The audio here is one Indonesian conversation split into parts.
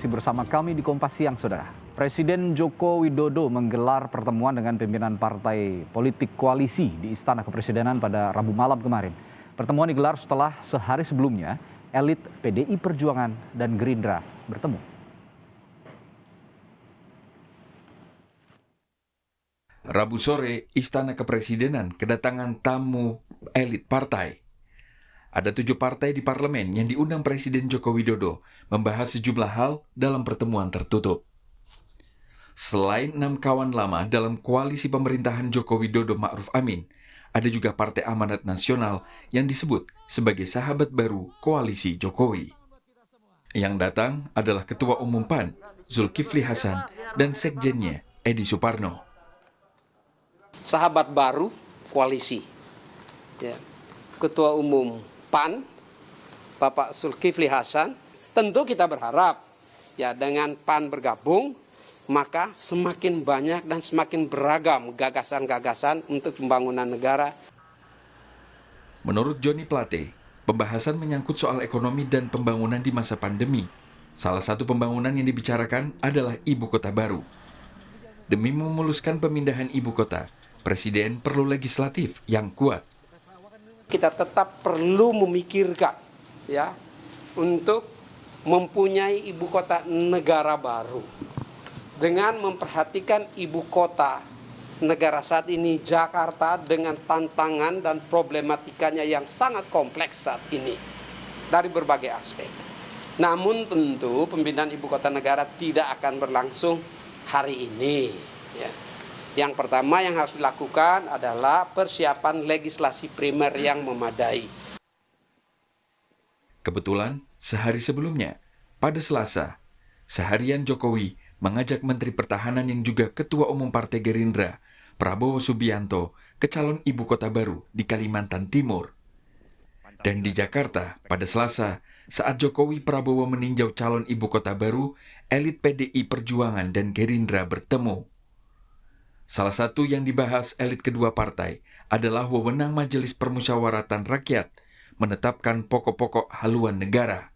Bersama kami di Kompas Siang, Saudara. Presiden Joko Widodo menggelar pertemuan dengan pimpinan partai politik koalisi di Istana Kepresidenan pada Rabu malam kemarin. Pertemuan digelar setelah sehari sebelumnya elit PDI Perjuangan dan Gerindra bertemu. Rabu sore, Istana Kepresidenan kedatangan tamu elit partai. Ada 7 partai di parlemen yang diundang Presiden Joko Widodo membahas sejumlah hal dalam pertemuan tertutup. Selain 6 kawan lama dalam koalisi pemerintahan Joko Widodo Ma'ruf Amin, ada juga Partai Amanat Nasional yang disebut sebagai sahabat baru koalisi Jokowi. Yang datang adalah Ketua Umum PAN, Zulkifli Hasan, dan Sekjennya, Edi Suparno. Sahabat baru koalisi. Ya. Ketua Umum PAN, Bapak Zulkifli Hasan, tentu kita berharap ya dengan PAN bergabung, maka semakin banyak dan semakin beragam gagasan-gagasan untuk pembangunan negara. Menurut Joni Plate, pembahasan menyangkut soal ekonomi dan pembangunan di masa pandemi. Salah satu pembangunan yang dibicarakan adalah ibu kota baru. Demi memuluskan pemindahan ibu kota, Presiden perlu legislatif yang kuat. Kita tetap perlu memikirkan ya untuk mempunyai ibu kota negara baru dengan memperhatikan ibu kota negara saat ini Jakarta dengan tantangan dan problematikanya yang sangat kompleks saat ini dari berbagai aspek. Namun tentu pemindahan ibu kota negara tidak akan berlangsung hari ini ya. Yang pertama yang harus dilakukan adalah persiapan legislasi primer yang memadai. Kebetulan, sehari sebelumnya, pada Selasa, seharian Jokowi mengajak Menteri Pertahanan yang juga Ketua Umum Partai Gerindra, Prabowo Subianto, ke calon ibu kota baru di Kalimantan Timur. Dan di Jakarta, pada Selasa, saat Jokowi Prabowo meninjau calon ibu kota baru, elit PDI Perjuangan dan Gerindra bertemu. Salah satu yang dibahas elit kedua partai adalah wewenang Majelis Permusyawaratan Rakyat menetapkan pokok-pokok haluan negara.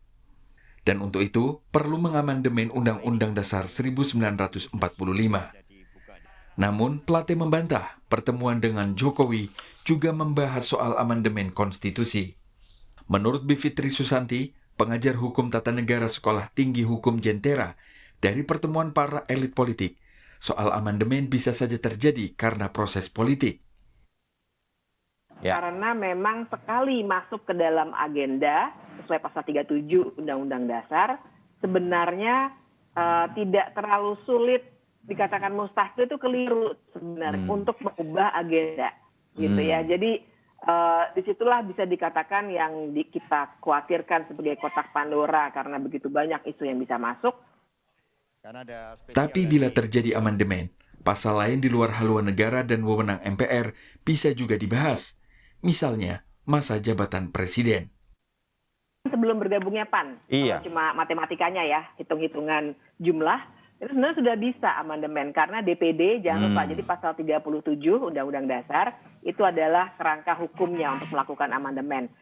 Dan untuk itu perlu mengamandemen Undang-Undang Dasar 1945. Namun Plate membantah pertemuan dengan Jokowi juga membahas soal amandemen konstitusi. Menurut Bivitri Susanti, pengajar hukum tata negara Sekolah Tinggi Hukum Jentera, dari pertemuan para elit politik, soal amandemen bisa saja terjadi karena proses politik. Ya. Karena memang sekali masuk ke dalam agenda sesuai pasal 37 Undang-Undang Dasar, sebenarnya tidak terlalu sulit dikatakan mustahil, itu keliru sebenarnya untuk mengubah agenda, gitu ya. Jadi disitulah bisa dikatakan yang kita khawatirkan sebagai kotak Pandora karena begitu banyak isu yang bisa masuk. Tapi bila terjadi amandemen, pasal lain di luar haluan negara dan wewenang MPR bisa juga dibahas. Misalnya, masa jabatan presiden. Sebelum bergabungnya PAN, cuma matematikanya ya, hitung-hitungan jumlah, itu sebenarnya sudah bisa amandemen. Karena DPD, jangan lupa, jadi pasal 37 Undang-Undang Dasar, itu adalah kerangka hukumnya untuk melakukan amandemen.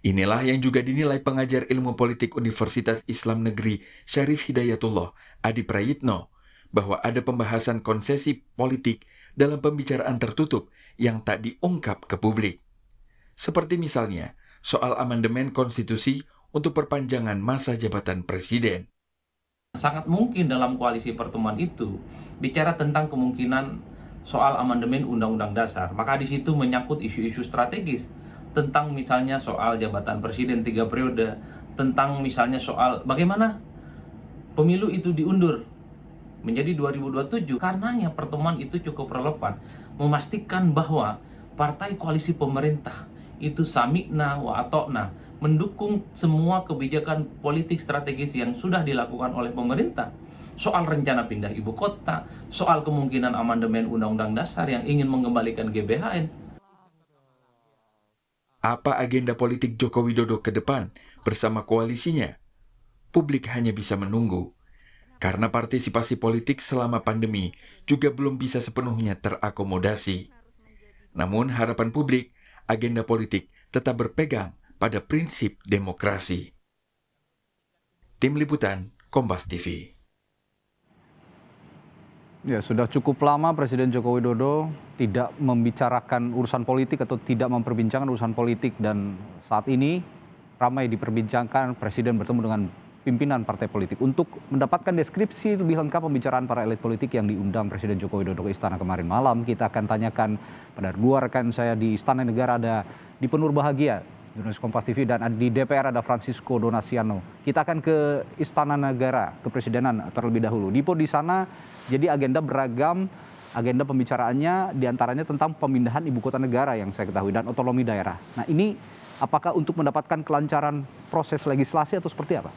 Inilah yang juga dinilai pengajar ilmu politik Universitas Islam Negeri Syarif Hidayatullah, Adi Prayitno, bahwa ada pembahasan konsesi politik dalam pembicaraan tertutup yang tak diungkap ke publik. Seperti misalnya, soal amandemen konstitusi untuk perpanjangan masa jabatan presiden. Sangat mungkin dalam koalisi pertemuan itu bicara tentang kemungkinan soal amandemen Undang-Undang Dasar, maka di situ menyangkut isu-isu strategis, tentang misalnya soal jabatan presiden 3 periode, tentang misalnya soal bagaimana pemilu itu diundur menjadi 2027. Karenanya pertemuan itu cukup relevan, memastikan bahwa partai koalisi pemerintah itu sami'na wa ata'na, mendukung semua kebijakan politik strategis yang sudah dilakukan oleh pemerintah. Soal rencana pindah ibu kota, soal kemungkinan amandemen Undang-Undang Dasar yang ingin mengembalikan GBHN. Apa agenda politik Joko Widodo ke depan bersama koalisinya? Publik hanya bisa menunggu, karena partisipasi politik selama pandemi juga belum bisa sepenuhnya terakomodasi. Namun harapan publik, agenda politik tetap berpegang pada prinsip demokrasi. Tim Liputan, Kompas TV. Ya, sudah cukup lama Presiden Joko Widodo tidak membicarakan urusan politik atau tidak memperbincangkan urusan politik, dan saat ini ramai diperbincangkan Presiden bertemu dengan pimpinan partai politik untuk mendapatkan deskripsi lebih lengkap pembicaraan para elit politik yang diundang Presiden Joko Widodo ke istana kemarin malam. Kita akan tanyakan pada dua rekan saya di Istana Negara, ada Dipo Nurbahagia, jurnalis Kompas TV, dan di DPR ada Francisco Donasiano. Kita akan ke Istana Negara, kepresidenan terlebih dahulu. Dipo, di sana jadi agenda beragam, agenda pembicaraannya diantaranya tentang pemindahan ibu kota negara yang saya ketahui dan otonomi daerah. Nah, ini apakah untuk mendapatkan kelancaran proses legislasi atau seperti apa?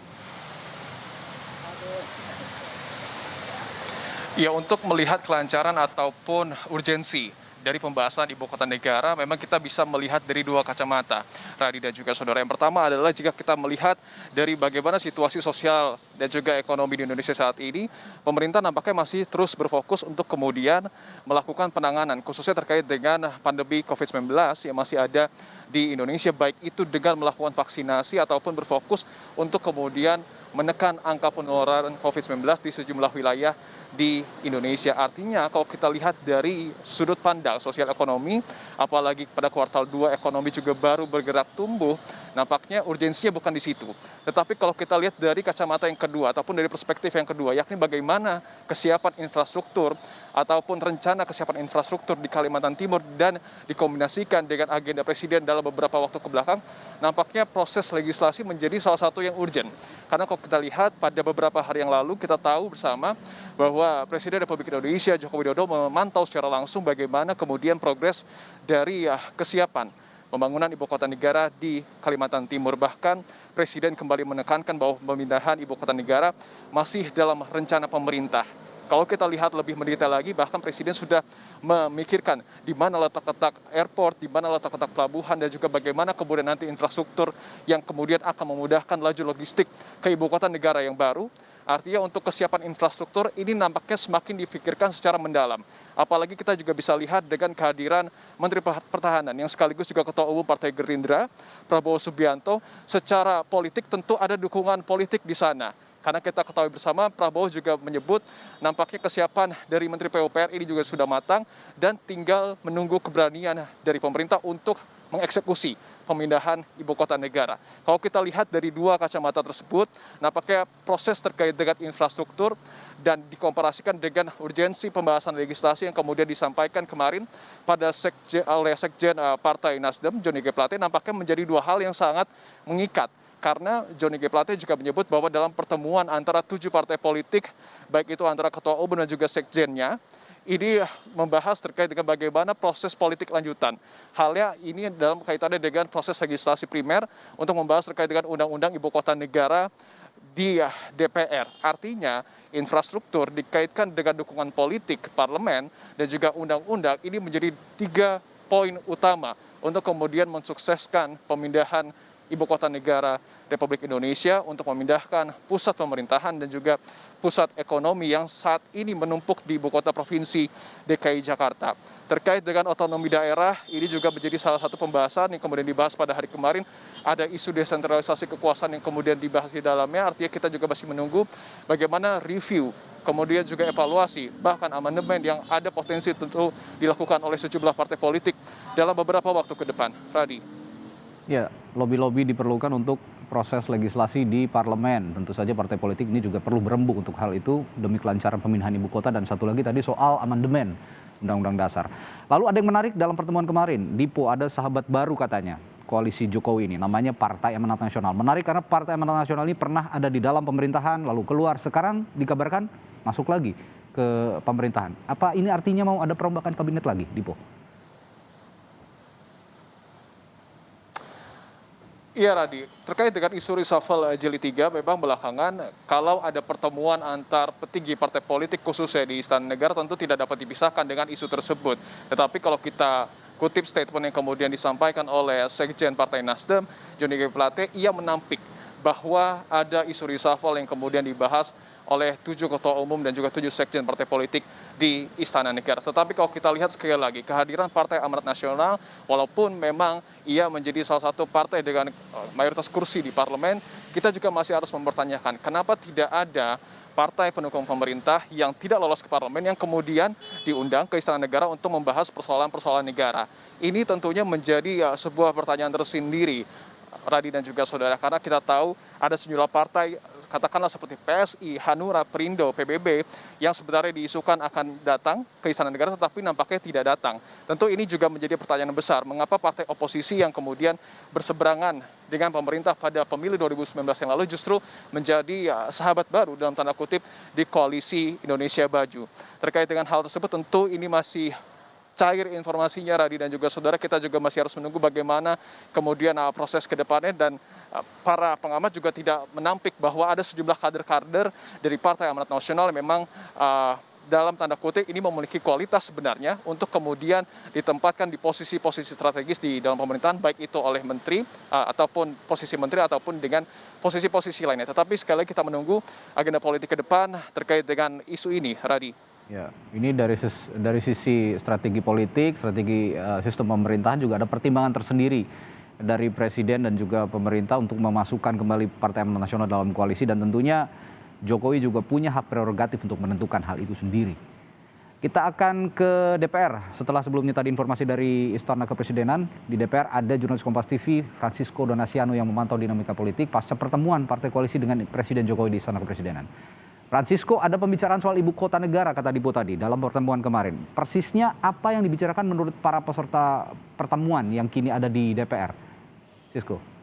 Ya, untuk melihat kelancaran ataupun urgensi dari pembahasan ibu kota negara, memang kita bisa melihat dari dua kacamata, Radi dan juga saudara. Yang pertama adalah jika kita melihat dari bagaimana situasi sosial dan juga ekonomi di Indonesia saat ini, pemerintah nampaknya masih terus berfokus untuk kemudian melakukan penanganan, khususnya terkait dengan pandemi COVID-19 yang masih ada di Indonesia, baik itu dengan melakukan vaksinasi ataupun berfokus untuk kemudian menekan angka penularan COVID-19 di sejumlah wilayah di Indonesia. Artinya kalau kita lihat dari sudut pandang sosial ekonomi, apalagi pada kuartal 2 ekonomi juga baru bergerak tumbuh, nampaknya urgensinya bukan di situ. Tetapi kalau kita lihat dari kacamata yang kedua ataupun dari perspektif yang kedua, yakni bagaimana kesiapan infrastruktur ataupun rencana kesiapan infrastruktur di Kalimantan Timur dan dikombinasikan dengan agenda Presiden dalam beberapa waktu kebelakang, nampaknya proses legislasi menjadi salah satu yang urgent. Karena kalau kita lihat pada beberapa hari yang lalu, kita tahu bersama bahwa Presiden Republik Indonesia Joko Widodo memantau secara langsung bagaimana kemudian progres dari kesiapan pembangunan ibu kota negara di Kalimantan Timur. Bahkan Presiden kembali menekankan bahwa pemindahan ibu kota negara masih dalam rencana pemerintah. Kalau kita lihat lebih mendetail lagi, bahkan Presiden sudah memikirkan di mana letak-letak airport, di mana letak-letak pelabuhan, dan juga bagaimana kemudian nanti infrastruktur yang kemudian akan memudahkan laju logistik ke ibu kota negara yang baru. Artinya untuk kesiapan infrastruktur ini nampaknya semakin difikirkan secara mendalam. Apalagi kita juga bisa lihat dengan kehadiran Menteri Pertahanan yang sekaligus juga Ketua Umum Partai Gerindra, Prabowo Subianto. Secara politik tentu ada dukungan politik di sana. Karena kita ketahui bersama, Prabowo juga menyebut nampaknya kesiapan dari Menteri PUPR ini juga sudah matang dan tinggal menunggu keberanian dari pemerintah untuk mengeksekusi pemindahan ibu kota negara. Kalau kita lihat dari dua kacamata tersebut, nampaknya proses terkait dengan infrastruktur dan dikomparasikan dengan urgensi pembahasan legislasi yang kemudian disampaikan kemarin pada oleh Sekjen Partai Nasdem, Johnny G. Plate, nampaknya menjadi dua hal yang sangat mengikat. Karena Johnny G. Plate juga menyebut bahwa dalam pertemuan antara 7 partai politik, baik itu antara Ketua Umum dan juga Sekjennya, ini membahas terkait dengan bagaimana proses politik lanjutan. Halnya ini dalam kaitannya dengan proses legislasi primer untuk membahas terkait dengan undang-undang ibu kota negara di DPR. Artinya infrastruktur dikaitkan dengan dukungan politik parlemen dan juga undang-undang, ini menjadi 3 poin utama untuk kemudian mensukseskan pemindahan ibu kota negara Republik Indonesia, untuk memindahkan pusat pemerintahan dan juga pusat ekonomi yang saat ini menumpuk di ibu kota provinsi DKI Jakarta. Terkait dengan otonomi daerah, ini juga menjadi salah satu pembahasan yang kemudian dibahas pada hari kemarin. Ada isu desentralisasi kekuasaan yang kemudian dibahas di dalamnya, artinya kita juga masih menunggu bagaimana review, kemudian juga evaluasi, bahkan amandemen yang ada potensi tentu dilakukan oleh sejumlah partai politik dalam beberapa waktu ke depan. Radi. Ya, lobby-lobby diperlukan untuk proses legislasi di parlemen. Tentu saja partai politik ini juga perlu berembuk untuk hal itu demi kelancaran pemindahan ibu kota, dan satu lagi tadi soal amandemen Undang-Undang Dasar. Lalu ada yang menarik dalam pertemuan kemarin, Dipo, ada sahabat baru katanya koalisi Jokowi ini, namanya Partai Amanat Nasional. Menarik karena Partai Amanat Nasional ini pernah ada di dalam pemerintahan, lalu keluar, sekarang dikabarkan masuk lagi ke pemerintahan. Apa ini artinya mau ada perombakan kabinet lagi, Dipo? Iya, Radi, terkait dengan isu reshuffle jilid 3, memang belakangan kalau ada pertemuan antar petinggi partai politik khususnya di Istana Negara tentu tidak dapat dipisahkan dengan isu tersebut. Tetapi kalau kita kutip statement yang kemudian disampaikan oleh Sekjen Partai Nasdem, Johnny G. Plate, ia menampik bahwa ada isu reshuffle yang kemudian dibahas oleh 7 ketua umum dan juga 7 sekjen partai politik di Istana Negara. Tetapi kalau kita lihat sekali lagi, kehadiran Partai Amanat Nasional, walaupun memang ia menjadi salah satu partai dengan mayoritas kursi di parlemen, kita juga masih harus mempertanyakan kenapa tidak ada partai pendukung pemerintah yang tidak lolos ke parlemen yang kemudian diundang ke Istana Negara untuk membahas persoalan-persoalan negara. Ini tentunya menjadi sebuah pertanyaan tersendiri, Radi dan juga saudara, karena kita tahu ada sejumlah partai, katakanlah seperti PSI, Hanura, Perindo, PBB, yang sebenarnya diisukan akan datang ke Istana Negara tetapi nampaknya tidak datang. Tentu ini juga menjadi pertanyaan besar, mengapa partai oposisi yang kemudian berseberangan dengan pemerintah pada pemilu 2019 yang lalu justru menjadi sahabat baru dalam tanda kutip di koalisi Indonesia Maju. Terkait dengan hal tersebut tentu ini masih cair informasinya, Radi dan juga saudara. Kita juga masih harus menunggu bagaimana kemudian proses ke depannya, dan para pengamat juga tidak menampik bahwa ada sejumlah kader-kader dari Partai Amanat Nasional yang memang dalam tanda kutip ini memiliki kualitas sebenarnya untuk kemudian ditempatkan di posisi-posisi strategis di dalam pemerintahan, baik itu oleh menteri ataupun posisi menteri ataupun dengan posisi-posisi lainnya. Tetapi sekali lagi kita menunggu agenda politik ke depan terkait dengan isu ini, Radi. Ya, ini dari sisi strategi politik, strategi sistem pemerintahan juga ada pertimbangan tersendiri dari presiden dan juga pemerintah untuk memasukkan kembali Partai Amanat Nasional dalam koalisi, dan tentunya Jokowi juga punya hak prerogatif untuk menentukan hal itu sendiri. Kita akan ke DPR. Setelah sebelumnya tadi informasi dari Istana Kepresidenan, di DPR ada jurnalis Kompas TV Francisco Donasiano yang memantau dinamika politik pasca pertemuan partai koalisi dengan Presiden Jokowi di Istana Kepresidenan. Francisco, ada pembicaraan soal ibu kota negara kata Dipo tadi dalam pertemuan kemarin. Persisnya apa yang dibicarakan menurut para peserta pertemuan yang kini ada di DPR? Francisco.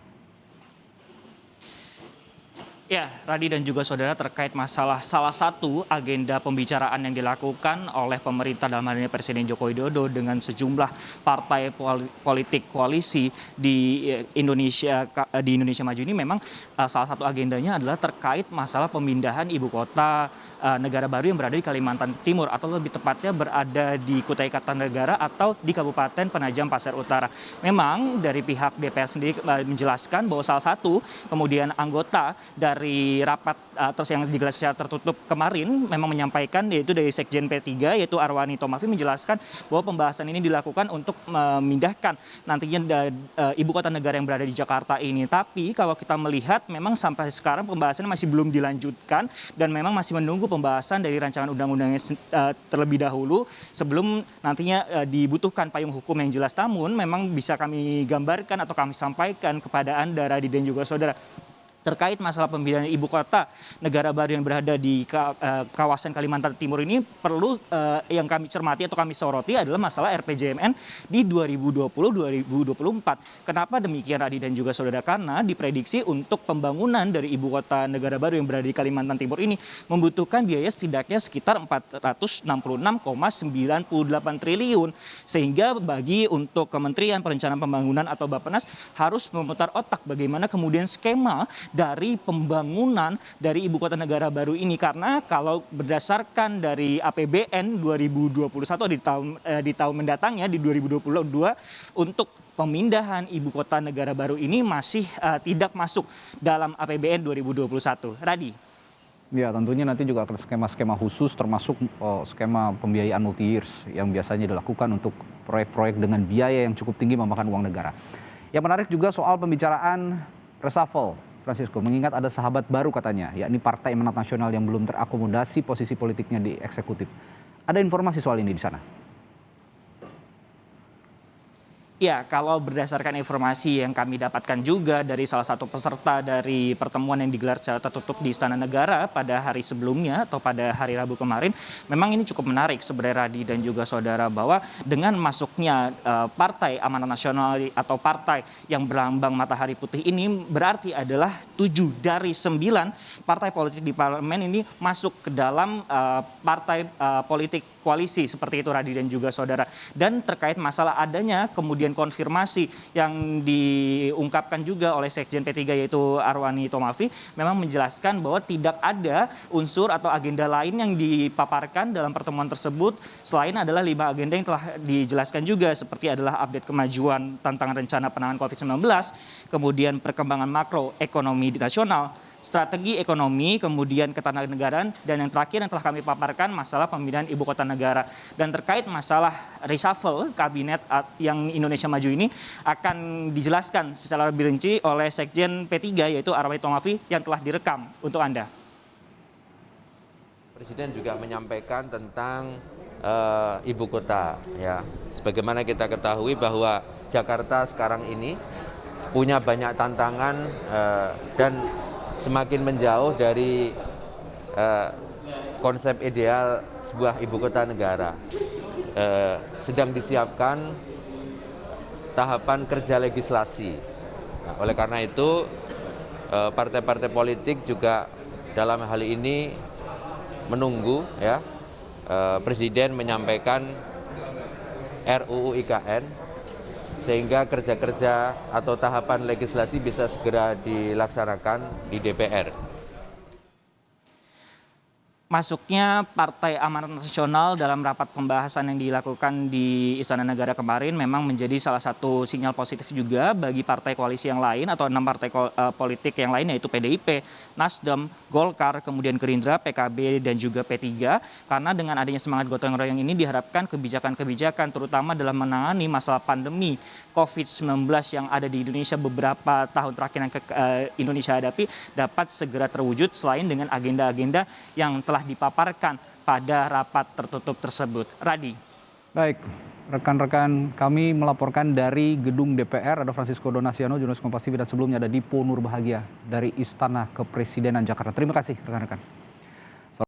Ya, Radi dan juga saudara, terkait masalah salah satu agenda pembicaraan yang dilakukan oleh pemerintah dalam hal ini Presiden Joko Widodo dengan sejumlah partai politik koalisi di Indonesia Maju ini, memang salah satu agendanya adalah terkait masalah pemindahan ibu kota negara baru yang berada di Kalimantan Timur, atau lebih tepatnya berada di Kutai Kartanegara atau di Kabupaten Penajam Pasir Utara. Memang dari pihak DPR sendiri menjelaskan bahwa salah satu kemudian anggota dari rapat terus yang digelar secara tertutup kemarin memang menyampaikan, yaitu dari Sekjen P3 yaitu Arwani Tomafi, menjelaskan bahwa pembahasan ini dilakukan untuk memindahkan nantinya ibu kota negara yang berada di Jakarta ini. Tapi kalau kita melihat memang sampai sekarang pembahasannya masih belum dilanjutkan dan memang masih menunggu pembahasan dari rancangan undang-undangnya terlebih dahulu sebelum nantinya dibutuhkan payung hukum yang jelas. Namun memang bisa kami gambarkan atau kami sampaikan kepada Anda, Radi dan juga saudara, terkait masalah pemindahan ibu kota negara baru yang berada di kawasan Kalimantan Timur ini, perlu yang kami cermati atau kami soroti adalah masalah RPJMN di 2020-2024. Kenapa demikian, Radi dan juga saudara? Karena diprediksi untuk pembangunan dari ibu kota negara baru yang berada di Kalimantan Timur ini membutuhkan biaya setidaknya sekitar 466,98 triliun. Sehingga bagi untuk Kementerian Perencanaan Pembangunan atau Bappenas harus memutar otak bagaimana kemudian skema dari pembangunan dari ibu kota negara baru ini, karena kalau berdasarkan dari APBN 2021 di tahun mendatangnya di 2022 untuk pemindahan ibu kota negara baru ini masih tidak masuk dalam APBN 2021. Radi. Ya, tentunya nanti juga akan skema-skema khusus termasuk skema pembiayaan multi-years yang biasanya dilakukan untuk proyek-proyek dengan biaya yang cukup tinggi memakan uang negara. Yang menarik juga soal pembicaraan reshuffle, Francisco, mengingat ada sahabat baru katanya, yakni Partai Amanat Nasional yang belum terakomodasi posisi politiknya di eksekutif. Ada informasi soal ini di sana? Ya, kalau berdasarkan informasi yang kami dapatkan juga dari salah satu peserta dari pertemuan yang digelar secara tertutup di Istana Negara pada hari sebelumnya atau pada hari Rabu kemarin, memang ini cukup menarik sebenarnya, Radi dan juga saudara, bahwa dengan masuknya Partai Amanat Nasional atau partai yang berlambang matahari putih ini berarti adalah 7 dari 9 partai politik di parlemen ini masuk ke dalam partai politik koalisi, seperti itu, Radi dan juga saudara. Dan terkait masalah adanya kemudian konfirmasi yang diungkapkan juga oleh Sekjen P3 yaitu Arwani Tomafi, memang menjelaskan bahwa tidak ada unsur atau agenda lain yang dipaparkan dalam pertemuan tersebut selain adalah 5 agenda yang telah dijelaskan juga, seperti adalah update kemajuan tantangan rencana penanganan COVID-19, kemudian perkembangan makroekonomi nasional, strategi ekonomi, kemudian ketenaganegaraan, dan yang terakhir yang telah kami paparkan masalah pemindahan ibu kota negara. Dan terkait masalah reshuffle kabinet yang Indonesia Maju ini akan dijelaskan secara lebih rinci oleh Sekjen P3 yaitu Arwani Tomafi yang telah direkam untuk Anda. Presiden juga menyampaikan tentang ibu kota, ya. Sebagaimana kita ketahui bahwa Jakarta sekarang ini punya banyak tantangan dan semakin menjauh dari konsep ideal sebuah ibu kota negara. Sedang disiapkan tahapan kerja legislasi. Nah, oleh karena itu, partai-partai politik juga dalam hal ini menunggu, ya, Presiden menyampaikan RUU IKN sehingga kerja-kerja atau tahapan legislasi bisa segera dilaksanakan di DPR. Masuknya Partai Amanat Nasional dalam rapat pembahasan yang dilakukan di Istana Negara kemarin memang menjadi salah satu sinyal positif juga bagi partai koalisi yang lain atau 6 partai politik yang lain yaitu PDIP, Nasdem, Golkar, kemudian Gerindra, PKB, dan juga P3. Karena dengan adanya semangat gotong royong ini diharapkan kebijakan-kebijakan terutama dalam menangani masalah pandemi COVID-19 yang ada di Indonesia beberapa tahun terakhir yang Indonesia hadapi dapat segera terwujud selain dengan agenda-agenda yang telah dipaparkan pada rapat tertutup tersebut. Radi. Baik, rekan-rekan kami melaporkan dari gedung DPR, ada Francisco Donasiano, jurnalis Kompas TV, dan sebelumnya ada Dipo Nurbahagia dari Istana Kepresidenan Jakarta. Terima kasih rekan-rekan.